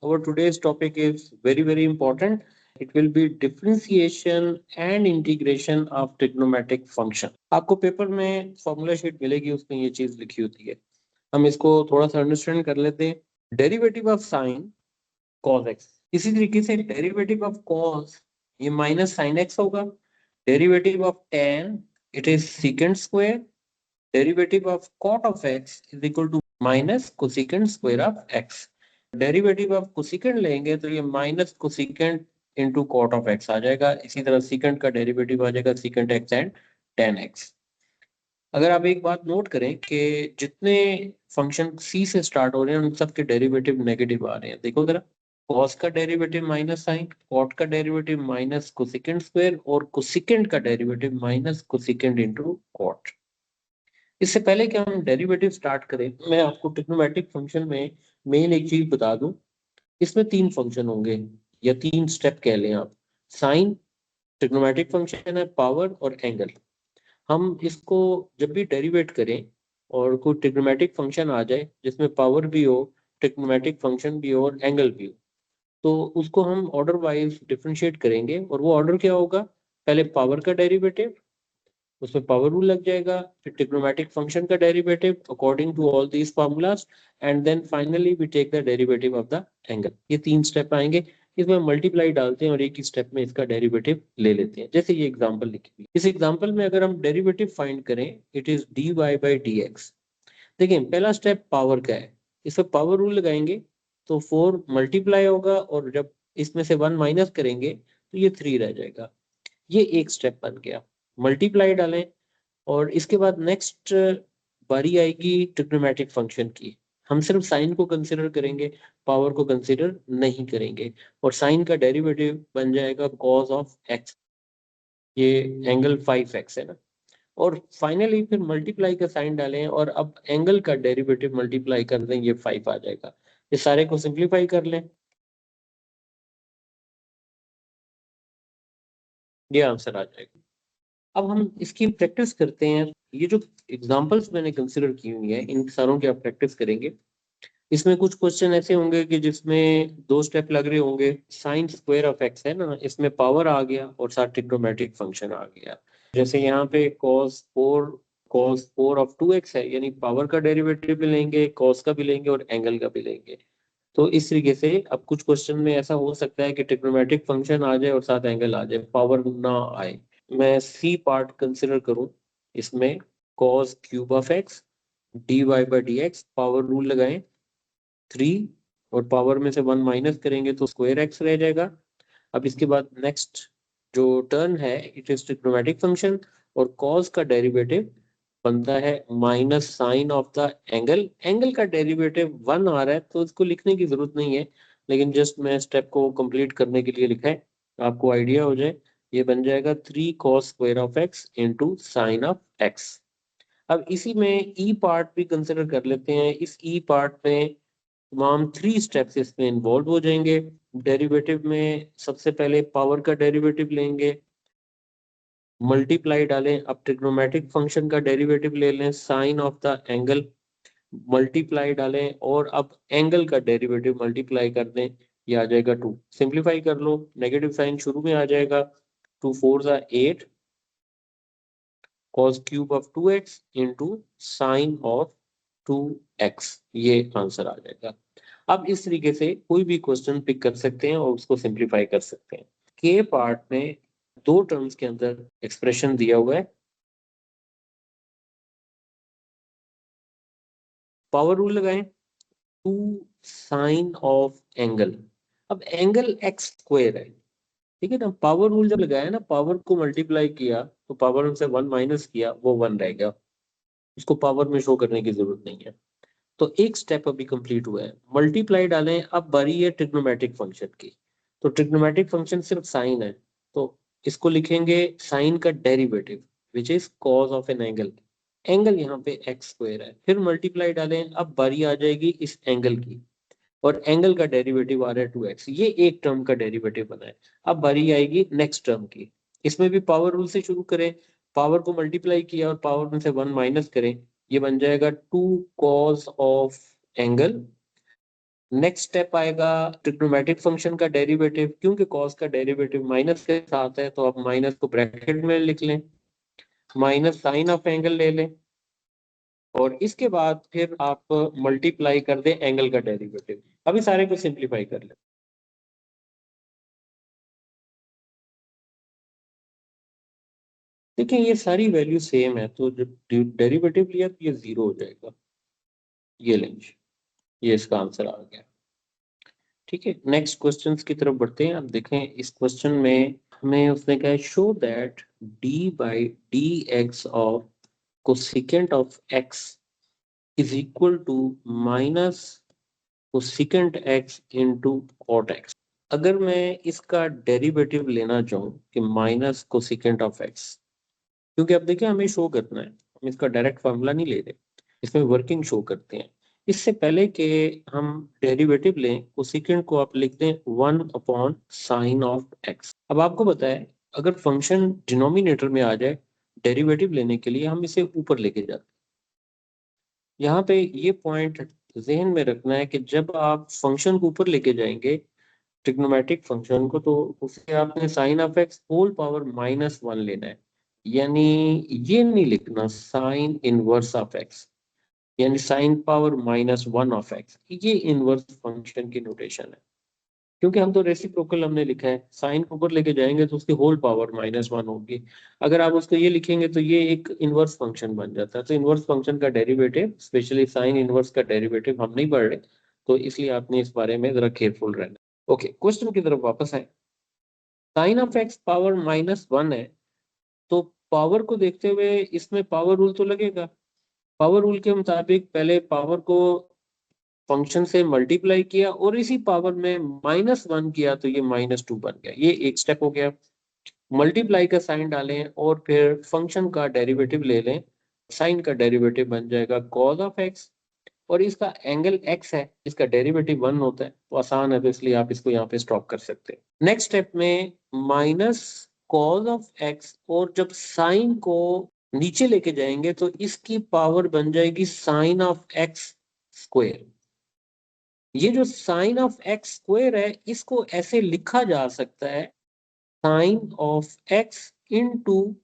our today's topic is very important. It will be differentiation and integration of trigonometric function. आपको paper में formula sheet मिलेगी, उसमें ये चीज लिखी होती है. हम इसको थोड़ा सा अंडरस्टैंड कर लेते हैं. Derivative of sine cos x, इसी तरीके से डेरिवेटिव ऑफ cos ये माइनस साइन x होगा. Derivative of tan it is secant square. Derivative of cot of x is equal to minus cosecant square of x. Derivative of cosecant लेंगे तो ये minus cosecant into cot of X आ जाएगा. इसी तरह secant का derivative आ जाएगा secant X and tan X. अगर आप एक बात नोट करें कि जितने फंक्शन सी से स्टार्ट हो रहे हैं उन सबके डेरिवेटिव नेगेटिव आ रहे हैं. देखो जरा, कॉस का डेरिवेटिव माइनस साइन, कॉट का डेरिवेटिव माइनस कोसिकेंट स्क्वायर और कोसिकेंट का derivative minus cosecant into cot. इससे पहले कि हम डेरिवेटिव स्टार्ट करें, मैं आपको ट्रिग्नोमेट्रिक फंक्शन में मेन एक चीज बता दूं. इसमें तीन फंक्शन होंगे या तीन स्टेप कह लें आप. साइन ट्रिग्नोमेट्रिक फंक्शन है, पावर और एंगल. हम इसको जब भी डेरिवेट करें और कोई ट्रिग्नोमेट्रिक फंक्शन आ जाए जिसमें पावर भी हो, ट्रिग्नोमेट्रिक फंक्शन भी हो और एंगल भी हो, तो उसको हम ऑर्डर वाइज डिफरेंशिएट करेंगे. और वो ऑर्डर क्या होगा? पहले पावर का डेरिवेटिव, उसमें पावर रूल लग जाएगा. फिर ट्रिग्नोमेट्रिक फंक्शन का derivative according to all these formulas, and then finally we take the derivative of the angle. ये तीन स्टेप आएंगे. इसमें मल्टीप्लाई डालते हैं और एक ही स्टेप में इसका डेरिवेटिव ले लेते हैं. जैसे ये एग्जांपल लिखी हुई, इस एग्जांपल में अगर हम डेरिवेटिव फाइंड करें, it is dy by d x. देखिए पहला स्टेप पावर का है, इसमें पावर रूल लगाएंगे तो 4 मल्टीप्लाई होगा और जब इसमें से 1 माइनस करेंगे तो ये 3 रह जाएगा. ये एक स्टेप बन गया. मल्टीप्लाई डालें और इसके बाद नेक्स्ट बारी आएगी ट्रिग्नोमेट्रिक फंक्शन की. हम सिर्फ साइन को कंसीडर करेंगे, पावर को कंसीडर नहीं करेंगे. और साइन का डेरिवेटिव बन जाएगा cos ऑफ x, ये एंगल 5x है ना. और फाइनली फिर मल्टीप्लाई का साइन डालें और अब एंगल का डेरिवेटिव मल्टीप्लाई कर दें, ये 5 आ जाएगा. ये सारे को सिंप्लीफाई कर लें, ये आंसर आ जाएगा. अब हम इसकी प्रैक्टिस करते हैं. ये जो एग्जांपल्स मैंने कंसिडर की हुई है इन सारों की आप प्रैक्टिस करेंगे. इसमें कुछ क्वेश्चन ऐसे होंगे कि जिसमें दो स्टेप लग रहे होंगे. साइन स्क्वायर ऑफ एक्स है ना, इसमें पावर आ गया और साथ ट्रिग्नोमेट्रिक फंक्शन आ गया. जैसे यहाँ पे cos 4 ऑफ 2x है, यानी पावर का डेरिवेटिव भी लेंगे, cos का भी लेंगे और एंगल का भी लेंगे. तो इस तरीके से अब कुछ क्वेश्चन में ऐसा हो सकता है कि ट्रिग्नोमेट्रिक फंक्शन आ जाए और साथ एंगल आ जाए, पावर ना आए. मैं सी पार्ट कंसिडर करूं, इसमें cos cube of x dy by d x, power rule लगाएं 3 और पावर में से 1 माइनस करेंगे तो स्क्वायर एक्स रह जाएगा. अब इसके बाद नेक्स्ट जो टर्न है इट इज ट्रिग्नोमेट्रिक फंक्शन और cos का डेरिवेटिव बनता है minus sine of the angle. Angle का डेरिवेटिव 1 आ रहा है तो इसको लिखने की जरूरत नहीं है, लेकिन जस्ट मैं स्टेप को कंप्लीट करने के लिए लिखा है, आपको आइडिया हो जाए. ये बन जाएगा 3 cos square of x into sine of x. अब इसी में ई पार्ट भी कंसिडर कर लेते हैं. इस ई पार्ट में तमाम 3 स्टेप्स इसमें इन्वॉल्व हो जाएंगे. डेरिवेटिव में सबसे पहले पावर का डेरिवेटिव लेंगे, मल्टीप्लाई डालें. अब ट्रिग्नोमेट्रिक फंक्शन का डेरिवेटिव ले लें sine of the angle, multiply डालें और अब एंगल का डेरिवेटिव मल्टीप्लाई कर दें, ये आ जाएगा 2. सिंप्लीफाई कर लो, नेगेटिव साइन शुरू में आ जाएगा. 2 4 8 cos cube of 2x into sine of 2x, ये आंसर आ जाएगा. अब इस तरीके से कोई भी क्वेश्चन पिक कर सकते हैं और उसको सिंप्लीफाई कर सकते हैं. के पार्ट में दो टर्म्स के अंदर एक्सप्रेशन दिया हुआ है. पावर रूल लगाएं, 2 साइन ऑफ एंगल. अब एंगल एक्स स्क्वायर है, ठीक है ना. पावर रूल जब लगाया ना, पावर को मल्टीप्लाई किया तो पावर में से 1 माइनस किया, वो 1 रह गया. उसको पावर में शो करने की जरूरत नहीं है. तो एक स्टेप अभी कंप्लीट हुआ है. मल्टीप्लाई डालें, अब बारी है ट्रिग्नोमेट्रिक फंक्शन की. तो ट्रिग्नोमेट्रिक फंक्शन सिर्फ साइन है, तो इसको लिखेंगे साइन का derivative which is cos of an angle. Angle यहाँ पे एक्स स्क्वायर है. फिर मल्टीप्लाई डालें, अब बारी आ जाएगी इस एंगल की और एंगल का डेरिवेटिव आ रहा है 2x. ये एक टर्म का डेरिवेटिव बना है. अब बारी आएगी नेक्स्ट टर्म की. इसमें भी पावर रूल से शुरू करें, पावर को मल्टीप्लाई किया और पावर में से 1 माइनस करें, ये बन जाएगा 2 cos of angle next step आएगा ट्रिग्नोमेट्रिक फंक्शन का डेरिवेटिव, क्योंकि कॉस का डेरिवेटिव माइनस के साथ है तो आप माइनस को ब्रैकेट में लिख लें, माइनस साइन ऑफ एंगल ले लें, और इसके बाद फिर आप मल्टीप्लाई कर दें एंगल का डेरिवेटिव। अभी सारे को सिंप्लीफाई कर लें। देखिए ये सारी वैल्यू सेम है, तो जब डेरिवेटिव लिया तो ये जीरो हो जाएगा। ये लेंगे, ये इसका आंसर आ गया। ठीक है, नेक्स्ट क्वेश्चंस की तरफ बढ़ते हैं। आप देखें इस क्वेश्चन में हमें उसने कहा show that d by d x of cosecant of x is equal to minus cosecant x into cot x. अगर मैं इसका डेरिवेटिव लेना चाहूँ कि माइनस कोसेकेंट ऑफ एक्स, क्योंकि अब देखिए हमें शो करना है, हम इसका डायरेक्ट फार्मूला नहीं ले रहे, इसमें वर्किंग शो करते हैं। इससे पहले कि हम डेरिवेटिव लें, कोसेकेंट को आप लिख दें 1 अपॉन साइन ऑफ एक्स। अब आपको पता है अगर फंक्शन डिनोमिनेटर में आ जाए, डेरिवेटिव लेने के लिए हम इसे ऊपर लेके जाते हैं। यहाँ पे ये पॉइंट जहन में रखना है कि जब आप फंक्शन को ऊपर लेके जाएंगे ट्रिग्नोमेट्रिक फंक्शन को, तो उसे आपने sine of x whole power -1 लेना है। यानी ये नहीं लिखना साइन इनवर्स ऑफ एक्स, यानी साइन पावर -1 ऑफ एक्स, ये इनवर्स फंक्शन की नोटेशन है। क्योंकि हम तो रेसिप्रोकल हमने लिखा है, साइन को ऊपर लेके जाएंगे तो उसकी होल पावर -1 होगी। अगर आप उसको ये लिखेंगे तो ये एक इनवर्स फंक्शन बन जाता है। तो इनवर्स फंक्शन का डेरिवेटिव, स्पेशली साइन इनवर्स का डेरिवेटिव हम नहीं पढ़ रहे, तो इसलिए आपने इस बारे में जरा केयरफुल रहना। ओके, क्वेश्चन की तरफ वापस आए। साइन ऑफ एक्स पावर -1 है, तो पावर को देखते हुए इसमें पावर रूल तो लगेगा। पावर रूल के मुताबिक पहले पावर को फंक्शन से मल्टीप्लाई किया और इसी पावर में -1 किया तो ये -2 बन गया। ये एक स्टेप हो गया। मल्टीप्लाई का साइन डालें और फिर फंक्शन का डेरिवेटिव ले लें, साइन का डेरिवेटिव बन जाएगा कॉस ऑफ एक्स, और इसका एंगल एक्स है, इसका डेरिवेटिव 1 होता है, तो आसान है, तो इसलिए आप इसको यहाँ पे स्टॉप कर सकते हैं। नेक्स्ट स्टेप में माइनस कॉस ऑफ एक्स, और जब साइन को नीचे लेके जाएंगे तो इसकी पावर बन जाएगी साइन ऑफ एक्स स्क्वायर। ये जो साइन ऑफ एक्स स्क्वायर है, इसको ऐसे लिखा जा सकता है sine of x into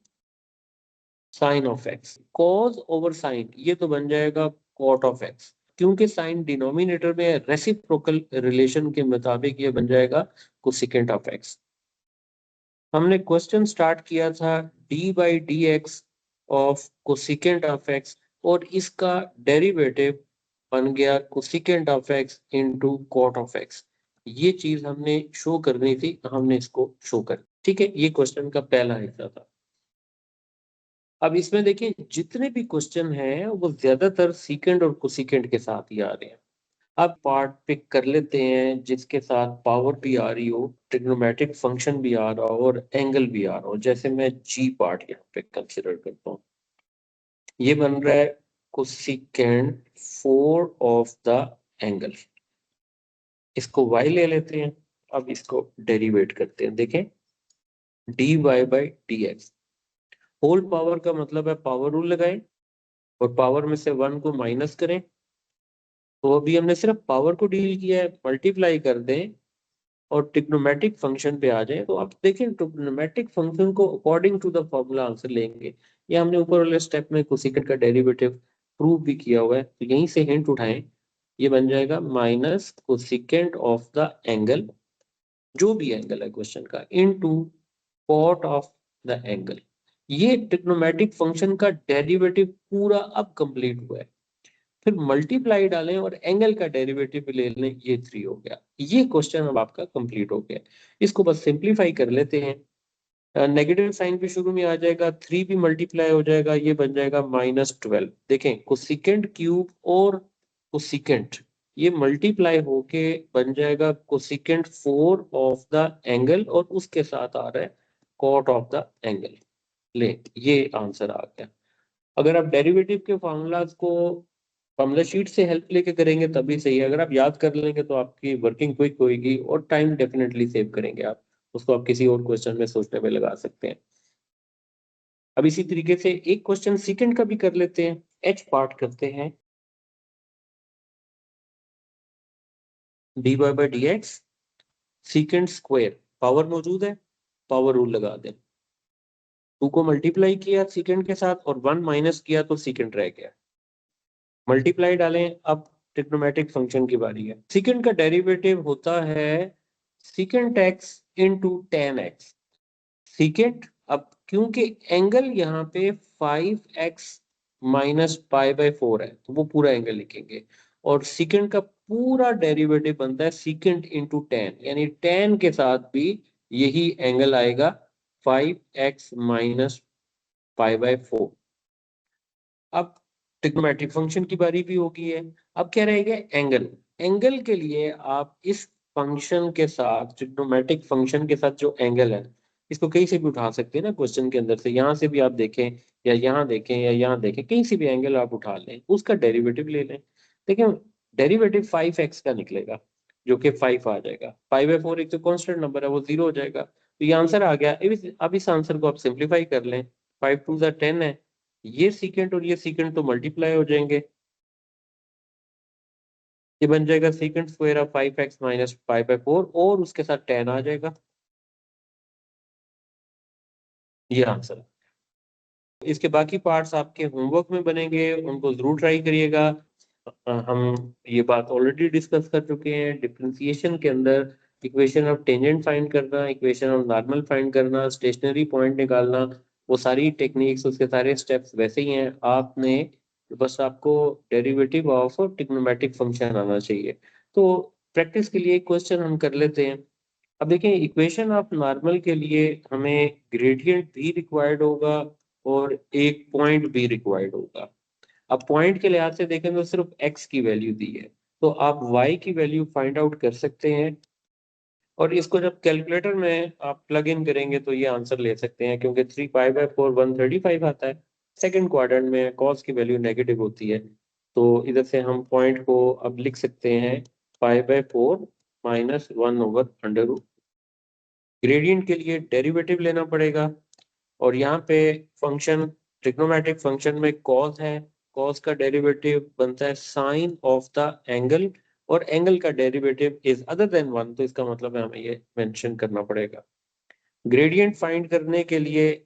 sine of x, cos over sine, ये तो बन जाएगा कॉट ऑफ एक्स। क्योंकि साइन डिनोमिनेटर में है, रेसिप्रोकल रिलेशन के मुताबिक ये बन जाएगा कोसेकेंट ऑफ एक्स। हमने क्वेश्चन स्टार्ट किया था d by d x of cosecant of x, और इसका डेरिवेटिव बन गया cosecant of x into cot of x. ये चीज हमने शो करनी थी, हमने इसको शो कर, ठीक है। ये क्वेश्चन का पहला हिस्सा था। अब इसमें देखिए जितने भी क्वेश्चन हैं वो ज्यादातर सीकेंड और कोसेकेंट के साथ ही आ रहे हैं। अब पार्ट पिक कर लेते हैं जिसके साथ पावर भी आ रही हो, ट्रिग्नोमेट्रिक फंक्शन भी आ रहा हो और एंगल भी आ रहा हो। जैसे मैं जी पार्ट यहाँ पे कंसिडर करता हूँ, ये बन रहा है कोसेकेंट 4 ऑफ द एंगल। इसको y ले लेते हैं, अब इसको डेरिवेट करते हैं। देखें dy by d x, whole power का मतलब है पावर रूल लगाएं और पावर में से 1 को माइनस करें। तो अभी हमने सिर्फ पावर को डील किया है, मल्टीप्लाई कर दें और ट्रिग्नोमेट्रिक फंक्शन पे आ जाए, तो आप देखें ट्रिग्नोमेट्रिक फंक्शन को according to the formula answer लेंगे। ये हमने ऊपर वाले स्टेप में कोसेकेंट का डेरिवेटिव प्रूव भी किया हुआ है, तो यहीं से हिंट उठाएं। ये बन जाएगा minus cosecant of the angle, जो भी एंगल है क्वेश्चन का, into cot of the angle. ये ट्रिग्नोमेट्रिक फंक्शन का डेरिवेटिव पूरा अब कंप्लीट हुआ है। फिर मल्टीप्लाई डालें और एंगल का डेरिवेटिव भी ले लें, ये 3 हो गया। ये क्वेश्चन अब आपका कंप्लीट हो गया। इसको बस सिंप्लीफाई कर लेते हैं। नेगेटिव साइन भी शुरू में आ जाएगा, 3 भी मल्टीप्लाई हो जाएगा, ये बन जाएगा -12। देखें कोसेकेंट क्यूब और कोसेकेंट ये मल्टीप्लाई होके बन जाएगा कोसेकेंट 4 ऑफ द एंगल, और उसके साथ आ रहा है कॉट ऑफ द एंगल। ले, ये आंसर आ गया। अगर आप डेरिवेटिव के फॉर्मूलाज को फॉर्मूला शीट से हेल्प लेके करेंगे तभी सही है। अगर आप याद कर लेंगे तो आपकी वर्किंग क्विक होगी और टाइम डेफिनेटली सेव करेंगे आप। उसको आप किसी और क्वेश्चन में सोचने में लगा सकते हैं। अब इसी तरीके से एक क्वेश्चन सेकंड का भी कर लेते हैं, एच पार्ट करते हैं। D y by d x secant square, power मौजूद है, पावर रूल लगा दें, 2 को मल्टीप्लाई किया सीकेंट के साथ और 1 माइनस किया तो सीकेंट रह गया, मल्टीप्लाई डालें। अब ट्रिग्नोमेट्रिक फंक्शन की बारी है। सीकेंट का डेरिवेटिव होता है secant x into ten x. Secant, अब क्योंकि एंगल यहाँ पे 5x माइनस पाई बाई 4 है तो वो पूरा एंगल लिखेंगे, और सीकेंट का पूरा डेरिवेटिव बनता है सीकेंट इंटू टेन, यानी टेन के साथ भी यही एंगल आएगा 5x माइनस पाई बाई 4। अब ट्रिग्नोमेट्रिक फंक्शन की बारी भी होगी है। अब क्या रहेगा, एंगल। एंगल के लिए आप इस फंक्शन के साथ, ट्रिग्नोमेट्रिक फंक्शन के साथ जो एंगल है, इसको कहीं से भी उठा सकते हैं ना क्वेश्चन के अंदर से, यहाँ से भी आप देखें या यहाँ देखें या यहाँ देखें, कहीं से भी एंगल आप उठा लें, उसका डेरिवेटिव ले लें। देखिए डेरिवेटिव 5x का निकलेगा जो कि 5 आ जाएगा, 5/4 एक तो कॉन्स्टेंट नंबर है वो 0 हो जाएगा, तो ये आंसर आ गया। अब इस आंसर को आप सिंप्लीफाई कर लें, 5 2 10 है, ये सीकेंट और ये सीकेंट तो मल्टीप्लाई हो जाएंगे, ये बन जाएगा secant square of 5x minus 5/4 और उसके साथ 10 आ जाएगा, ये आंसर। इसके बाकी पार्ट्स आपके होमवर्क में बनेंगे, उनको जरूर ट्राई करिएगा। हम ये बात ऑलरेडी डिस्कस कर चुके हैं, डिफरेंशिएशन के अंदर इक्वेशन ऑफ टेंजेंट फाइंड करना, इक्वेशन ऑफ नॉर्मल फाइंड करना, स्टेशनरी पॉइंट निकालना, वो सारी टेक्निक्स, उसके सारे स्टेप्स वैसे ही हैं। आपने बस आपको डेरिवेटिव ऑफ ट्रिग्नोमेट्रिक फंक्शन आना चाहिए। तो प्रैक्टिस के लिए क्वेश्चन हम कर लेते हैं। अब देखें, इक्वेशन ऑफ नॉर्मल के लिए हमें ग्रेडियंट भी रिक्वायर्ड होगा और एक पॉइंट भी रिक्वायर्ड होगा। अब पॉइंट के लिहाज से देखें तो सिर्फ x की वैल्यू दी है, तो आप y की वैल्यू फाइंड आउट कर सकते हैं, और इसको जब कैलकुलेटर में आप प्लग इन करेंगे तो ये आंसर ले सकते हैं, क्योंकि 3π/4 135 आता है। सेकंड क्वाड्रेंट में cos की वैल्यू नेगेटिव होती है, तो इधर से हम पॉइंट को अब लिख सकते हैं π/4 माइनस 1/√। ग्रेडियंट के लिए डेरिवेटिव लेना पड़ेगा, और यहाँ पे फंक्शन, ट्रिग्नोमेट्रिक फंक्शन में cos है, cos का डेरिवेटिव बनता है साइन ऑफ द एंगल, और एंगल का डेरिवेटिव इज अदर देन 1, तो इसका मतलब है हमें ये मेंशन करना पड़ेगा। ग्रेडियंट फाइंड करने के लिए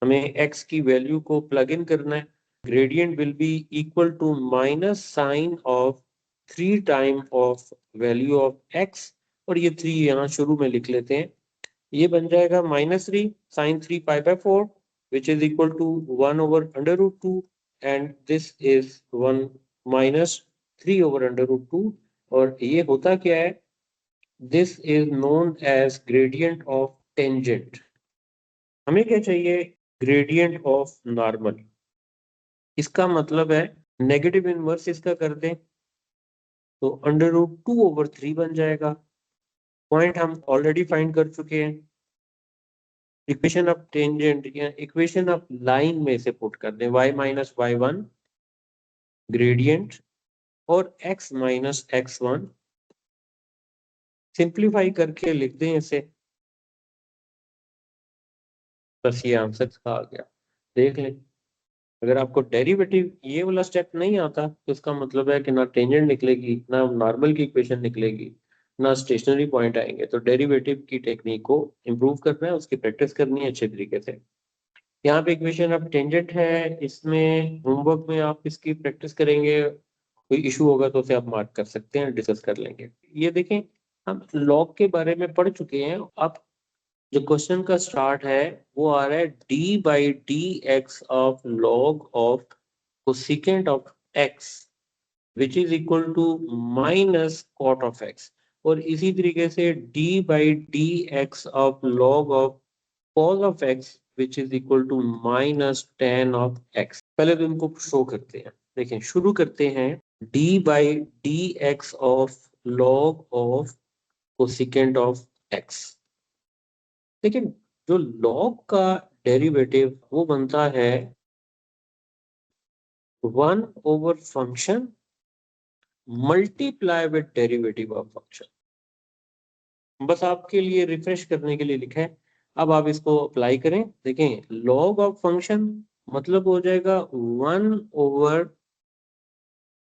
हमें x की वैल्यू को प्लग इन करना है। Gradient will be equal to minus sine of 3 time of value of x, और ये 3 यहाँ शुरू में लिख लेते हैं, ये बन जाएगा -3 sin 3π/4 which is equal to 1/√2, and this is 1 minus 3/√2, और ये होता क्या है, this is known as gradient of tangent। हमें क्या चाहिए, ग्रेडियंट ऑफ नॉर्मल। इसका मतलब है नेगेटिव इनवर्स इसका कर दें तो √2/3 बन जाएगा। पॉइंट हम ऑलरेडी फाइंड कर चुके हैं, इक्वेशन ऑफ टेंजेंट या इक्वेशन ऑफ लाइन में से पुट कर दें, y माइनस y1 ग्रेडियंट और x माइनस x1, सिंप्लीफाई करके लिख दें इसे, बस ये आंसर आ गया। देख लें, अगर आपको डेरिवेटिव ये वाला स्टेप नहीं आता तो इसका मतलब है कि ना टेंजेंट निकलेगी, ना नॉर्मल की इक्वेशन निकलेगी, ना स्टेशनरी पॉइंट आएंगे। तो डेरिवेटिव की टेक्निक को इम्प्रूव करना है, उसकी प्रैक्टिस करनी है अच्छे तरीके से। यहाँ पे इक्वेशन ऑफ टेंजेंट है, इसमें होमवर्क में आप इसकी प्रैक्टिस करेंगे, कोई इशू होगा तो उसे आप मार्क कर सकते हैं, डिस्कस कर लेंगे। ये देखें, हम लॉग के बारे में पढ़ चुके हैं। अब जो क्वेश्चन का स्टार्ट है वो आ रहा है d/dx of log of cosecant of x which is equal to minus cot of x, और इसी तरीके से d/dx of log of cos of x which is equal to minus tan of x। पहले तो इनको शो करते हैं, देखें शुरू करते हैं, d/dx of log of cosecant of x। देखिए जो log का डेरिवेटिव वो बनता है 1 function multiply with derivative of function. बस आपके लिए रिफ्रेश करने के लिए लिखा है, अब आप इसको अप्लाई करें। देखें लॉग ऑफ फंक्शन मतलब हो जाएगा 1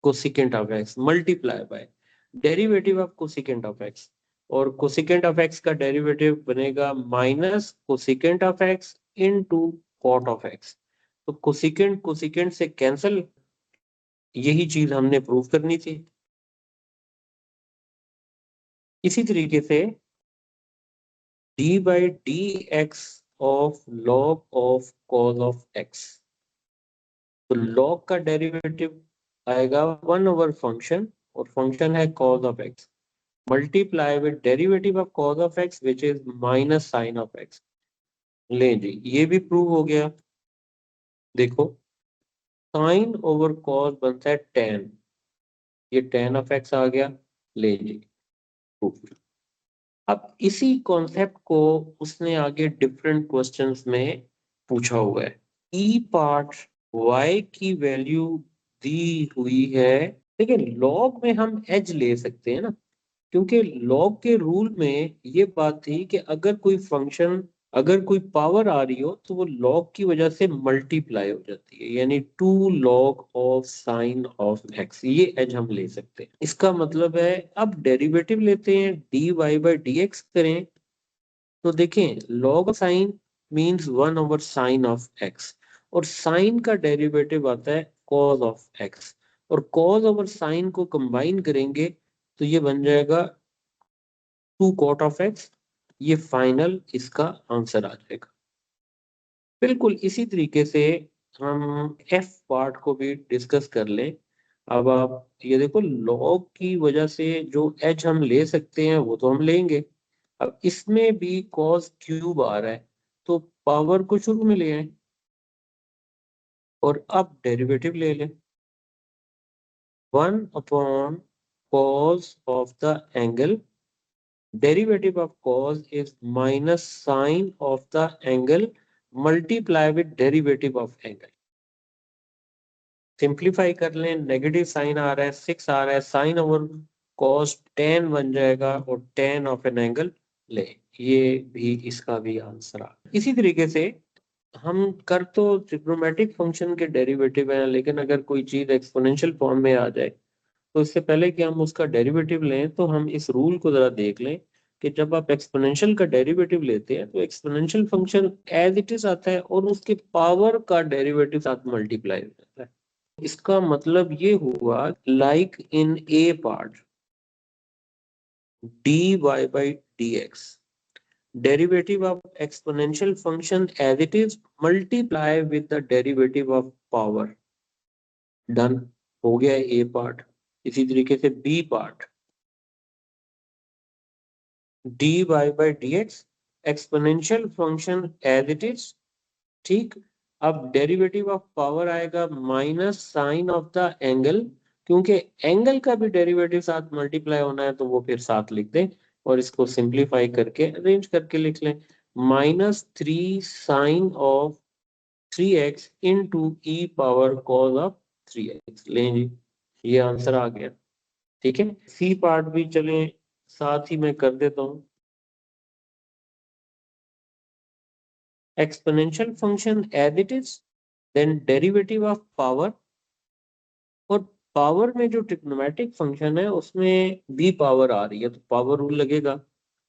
cosecant of x multiply by, derivative of cosecant of x, और कोसिकेंट ऑफ एक्स का डेरिवेटिव बनेगा minus cosecant of x into cot of x. तो कोसिकेंट कोसिकेंट से कैंसिल, यही चीज हमने प्रूव करनी थी। इसी तरीके से d by d x of log of cos of x, तो लॉग का डेरिवेटिव आएगा 1 ओवर फंक्शन, और फंक्शन है cos of x, multiply with derivative of cos of x which is minus sine of x. ले जी, ये भी prove हो गया। देखो, साइन ओवर कॉस बनता है टेन, ये टेन ऑफ एक्स आ गया। ले जी, proof। अब इसी कॉन्सेप्ट को उसने आगे डिफरेंट क्वेश्चंस में पूछा हुआ है। ई पार्ट y की वैल्यू दी हुई है। देखिए, लॉग में हम एज ले सकते हैं ना, क्योंकि लॉग के रूल में ये बात थी कि अगर कोई फंक्शन, अगर कोई पावर आ रही हो तो वो लॉग की वजह से मल्टीप्लाई हो जाती है, यानी 2 log of sine of x, ये एज हम ले सकते हैं। इसका मतलब है अब डेरिवेटिव लेते हैं, d y by d x करें, तो देखें log sine means 1 over sine of x, और साइन का डेरिवेटिव आता है कॉज ऑफ एक्स, और कॉज ओवर साइन को कंबाइन करेंगे तो ये बन जाएगा 2 cot ऑफ एक्स। ये फाइनल इसका आंसर आ जाएगा। बिल्कुल इसी तरीके से हम एफ पार्ट को भी डिस्कस कर लें। अब आप ये देखो, लॉग की वजह से जो एच हम ले सकते हैं वो तो हम लेंगे। अब इसमें भी कॉस क्यूब आ रहा है, तो पावर को शुरू में ले आए और अब डेरिवेटिव ले लें। 1/cos of the angle, derivative of cos is minus sine of the angle multiply with derivative of angle। Simplify कर लें, नेगेटिव साइन आ रहा है, 6 आ रहा है, साइन ओवर कॉस 10 बन जाएगा, और 10 ऑफ एन एंगल ले, ये भी इसका भी आंसर आ। इसी तरीके से हम कर तो ट्रिग्नोमेट्रिक फंक्शन के डेरिवेटिव हैं, लेकिन अगर कोई चीज एक्सपोनेंशियल फॉर्म में आ जाए तो इससे पहले कि हम उसका डेरिवेटिव लें तो हम इस रूल को जरा देख लें कि जब आप एक्सपोनेंशियल का डेरिवेटिव लेते हैं तो exponential function as it is आता है और उसके पावर का डेरिवेटिव साथ मल्टीप्लाई हो जाता है। इसका मतलब ये हुआ, like in A part d y by d x, derivative of exponential function as it is multiply with the derivative of power। Done हो गया ए पार्ट। इसी तरीके से B part, d y by d x exponential function as it is, ठीक। अब derivative of power आएगा minus sine of the angle, क्योंकि angle का भी डेरिवेटिव साथ मल्टीप्लाई होना है तो वो फिर साथ लिख दें, और इसको सिंप्लीफाई करके अरेंज करके लिख लें, -3 sine of 3x into e power cos of 3x। लें जी, ये आंसर आ गया। ठीक है, सी पार्ट भी चलें साथ ही मैं कर देता हूँ। Exponential function as it is, then derivative of power, और पावर में जो ट्रिग्नोमेट्रिक फंक्शन है उसमें भी पावर आ रही है तो पावर रूल लगेगा,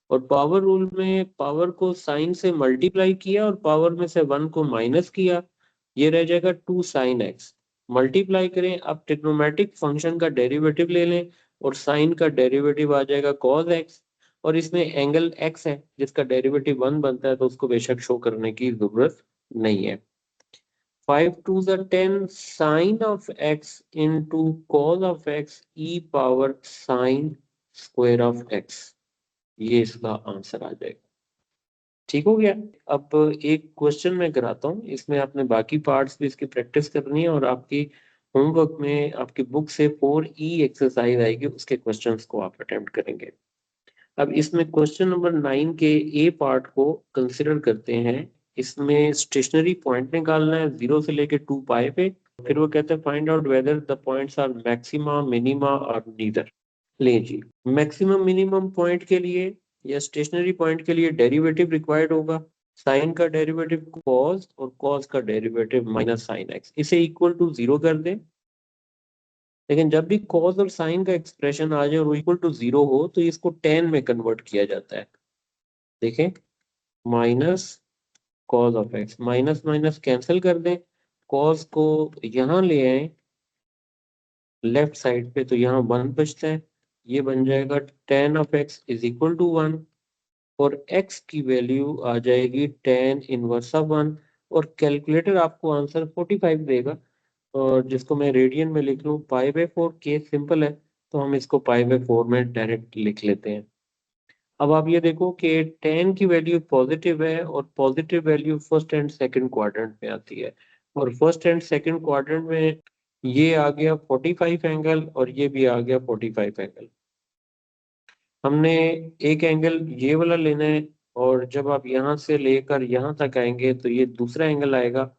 और पावर रूल में पावर को साइन से मल्टीप्लाई किया और पावर में से 1 को माइनस किया, ये रह जाएगा 2 sin x। मल्टीप्लाई करें, अब ट्रिग्नोमेट्रिक फंक्शन का डेरिवेटिव ले लें और साइन का डेरिवेटिव आ जाएगा cos x, और इसमें एंगल x है जिसका डेरिवेटिव 1 बनता है तो उसको बेशक शो करने की जरूरत नहीं है। 5 to the 10 sin of x into cos of x e power sin square of x, ये इसका आंसर आ जाएगा। ठीक हो गया। अब एक क्वेश्चन मैं कराता हूँ, इसमें आपने बाकी पार्ट्स भी इसकी प्रैक्टिस करनी है, और आपकी होमवर्क में आपकी बुक से 4E एक्सरसाइज आएगी, उसके क्वेश्चंस को आप अटेम्प्ट करेंगे। अब इसमें क्वेश्चन नंबर 9 के ए पार्ट को कंसिडर करते हैं। इसमें स्टेशनरी पॉइंट निकालना है 0 से लेके 2 पाई पे, फिर वो कहते हैं find out whether the points are maxima minima और नीदर। ले जी, मैक्सिमम मिनिमम पॉइंट के लिए या स्टेशनरी पॉइंट के लिए डेरिवेटिव रिक्वायर्ड होगा, साइन का डेरिवेटिव कॉस और कॉस का डेरिवेटिव माइनस साइन एक्स, इसे इक्वल टू 0 कर दें, लेकिन जब भी कॉज और साइन का एक्सप्रेशन आ जाए और इक्वल टू 0 हो तो इसको tan में कन्वर्ट किया जाता है। देखें, minus cos of x, minus minus cancel कर दें, कॉज को यहाँ ले आए लेफ्ट साइड पे तो यहाँ 1 बचता है, ये बन जाएगा tan of x is equal to 1 और x की वैल्यू आ जाएगी tan इनवर्स ऑफ 1 और कैलकुलेटर आपको आंसर 45 देगा और जिसको मैं रेडियन में लिख लूँ π/4। केस सिंपल है तो हम इसको π/4 में डायरेक्ट लिख लेते हैं। अब आप ये देखो कि tan की वैल्यू पॉजिटिव है और positive value first and second quadrant में आती है और फर्स्ट एंड सेकंड क्वाड्रेंट में ये आ गया 45 एंगल और ये भी आ गया 45 एंगल। हमने एक एंगल ये वाला लेना है और जब आप यहाँ से लेकर यहाँ तक आएंगे तो ये दूसरा एंगल आएगा।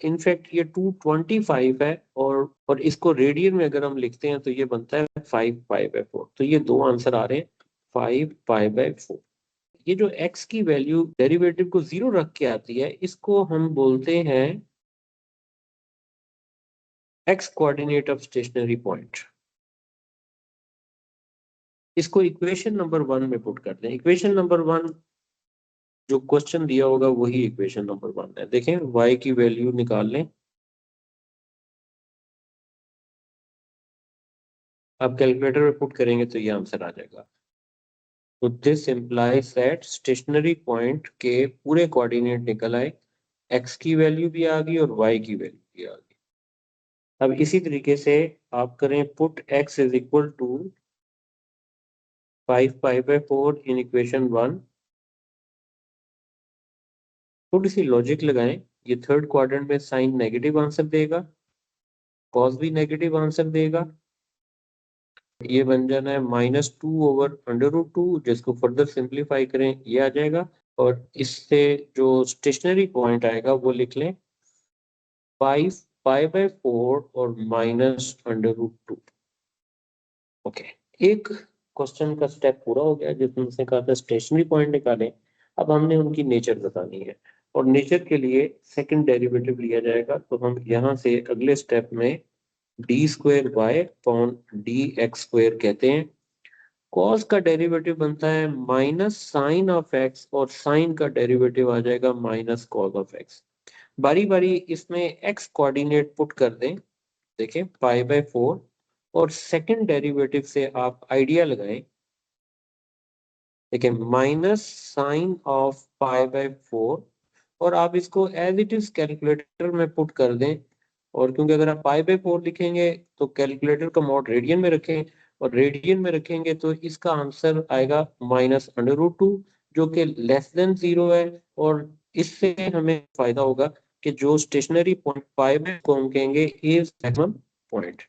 इनफैक्ट ये 225 है और इसको रेडियन में अगर हम लिखते हैं तो ये बनता है 5π/4। तो ये दो आंसर आ रहे हैं 5π/4। ये जो x की वैल्यू डेरिवेटिव को 0 रख के आती है इसको हम बोलते हैं x coordinate of stationary point. इसको इक्वेशन नंबर 1 में पुट करते हैं। इक्वेशन नंबर 1 जो क्वेश्चन दिया होगा वही इक्वेशन नंबर 1 है। देखें y की वैल्यू निकाल लें, आप कैलकुलेटर में पुट करेंगे तो ये आंसर आ जाएगा। तो this implies that stationery point के पूरे कोऑर्डिनेट निकल आए, x की वैल्यू भी आ गई और y की वैल्यू भी आ गई। अब इसी तरीके से आप करें put x is equal to 5π/4 in equation 1। थोड़ी सी लॉजिक लगाएं, ये थर्ड क्वाड्रेंट में साइन नेगेटिव आंसर देगा, कॉस भी नेगेटिव आंसर देगा, ये बन जाना है -2/√2 जिसको फर्दर सिंप्लीफाई करें ये आ जाएगा और इससे जो स्टेशनरी पॉइंट आएगा वो लिख लें 5π/4 और -√2। ओके, एक क्वेश्चन का स्टेप पूरा हो गया जिसमें से कहा था स्टेशनरी पॉइंट निकालें। अब हमने उनकी नेचर बतानी है और नेचर के लिए सेकंड डेरिवेटिव लिया जाएगा। तो हम यहाँ से अगले स्टेप में d²y/dx² कहते हैं। कॉस का डेरिवेटिव बनता है माइनस साइन ऑफ एक्स और साइन का डेरिवेटिव आ जाएगा माइनस कॉस ऑफ एक्स। बारी बारी इसमें एक्स कोऑर्डिनेट पुट कर दें, देखें π/4 और सेकंड डेरिवेटिव से आप आइडिया लगाएं, देखिए माइनस साइन ऑफ π/4 और आप इसको एज इट इज कैलकुलेटर में पुट कर दें और क्योंकि अगर आप π/4 लिखेंगे तो कैलकुलेटर का मोड रेडियन में रखें और रेडियन में रखेंगे तो इसका आंसर आएगा -√2 जो कि लेस देन 0 है और इससे हमें फायदा होगा कि जो स्टेशनरी पॉइंट π को हम कहेंगे इज मैक्सिमम पॉइंट।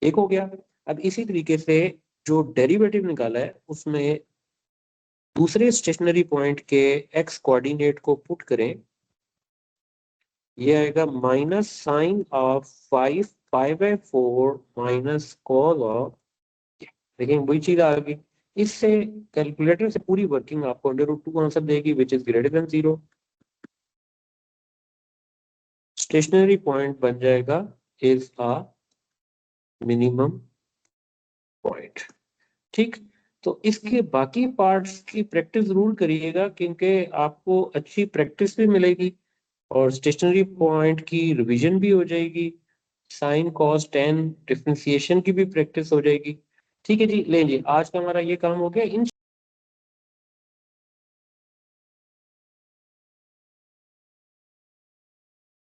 एक हो गया। अब इसी तरीके से जो डेरिवेटिव निकाला है उसमें दूसरे स्टेशनरी पॉइंट के एक्स कोऑर्डिनेट को पुट करें, ये आएगा minus sine of 5π/4 minus cos of, देखिए वही चीज आ गई। इससे कैलकुलेटर से पूरी वर्किंग आपको √2 आंसर देगी which is greater than 0। Stationary point बन जाएगा इज अ मिनिमम पॉइंट। ठीक, तो इसके बाकी पार्ट्स की प्रैक्टिस जरूर करिएगा क्योंकि आपको अच्छी प्रैक्टिस भी मिलेगी और स्टेशनरी पॉइंट की रिवीजन भी हो जाएगी, साइन कॉस टेन डिफरेंशिएशन की भी प्रैक्टिस हो जाएगी। ठीक है जी, ले जी आज का हमारा ये काम हो गया। इन